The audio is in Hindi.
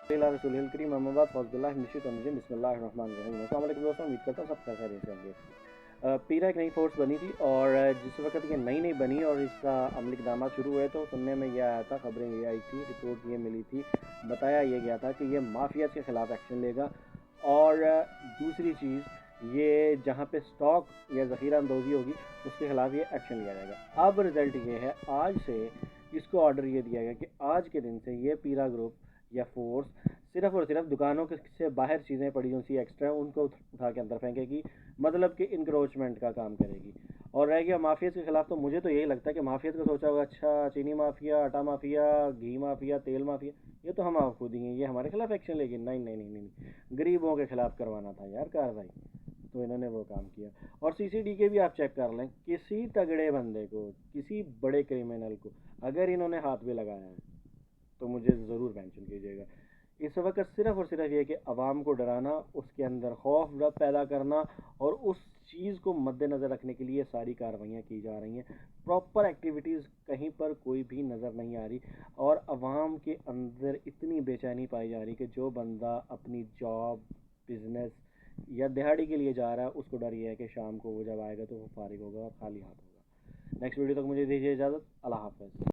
रसूल करीम मोहम्मद बिस्मिल्लाहिर्रहमानिर्रहीम। अस्सलाम वालेकुम दोस्तों, उम्मीद करता हूँ सब खैरियत से होंगे। पीरा एक नई फोर्स बनी थी और जिस वक्त ये नई नई बनी और इसका अमली इक़दाम शुरू हुए तो सुनने में यह आया था, खबरें ये आई थी, रिपोर्ट ये मिली थी, बताया ये गया था कि ये माफिया के ख़िलाफ़ एक्शन लेगा। और दूसरी चीज़, ये जहाँ पे स्टॉक या ज़ख़ीरा अंदोज़ी होगी उसके ख़िलाफ़ ये एक्शन लिया जाएगा। अब रिज़ल्ट ये है, आज से इसको ऑर्डर ये दिया गया कि आज के दिन से ये पीरा ग्रुप या फोर्स सिर्फ़ और सिर्फ दुकानों के से बाहर चीज़ें पड़ी हुई सी एक्स्ट्रा उनको उठा के अंदर फेंकेगी, मतलब कि इंक्रोचमेंट का काम करेगी। और रह गया माफियाज़ के ख़िलाफ़, तो मुझे तो यही लगता है कि माफियाज़ का सोचा होगा, अच्छा चीनी माफिया, आटा माफिया, घी माफिया, तेल माफिया, ये तो हम आप खुद ही हैं, ये हमारे खिलाफ़ एक्शन लेगी। नहीं नहीं नहीं नहीं, गरीबों के ख़िलाफ़ करवाना था यार कार्रवाई, तो इन्होंने वो काम किया। और सीसीडी के भी आप चेक कर लें, किसी तगड़े बंदे को, किसी बड़े क्रिमिनल को अगर इन्होंने हाथ भी लगाया है तो मुझे ज़रूर मेंशन कीजिएगा। इस वक्त सिर्फ़ और सिर्फ ये कि अवाम को डराना, उसके अंदर खौफ रब पैदा करना और उस चीज़ को मद्देनज़र रखने के लिए सारी कार्रवाइयाँ की जा रही हैं। प्रॉपर एक्टिविटीज़ कहीं पर कोई भी नज़र नहीं आ रही और अवाम के अंदर इतनी बेचैनी पाई जा रही कि जो बंदा अपनी जॉब, बिज़नेस या दिहाड़ी के लिए जा रहा है, उसको डर ये है कि शाम को वो जब आएगा तो वो फारिग होगा और खाली हाथ होगा। नेक्स्ट वीडियो तक मुझे दीजिए इजाज़त। अल्लाह हाफ़िज़।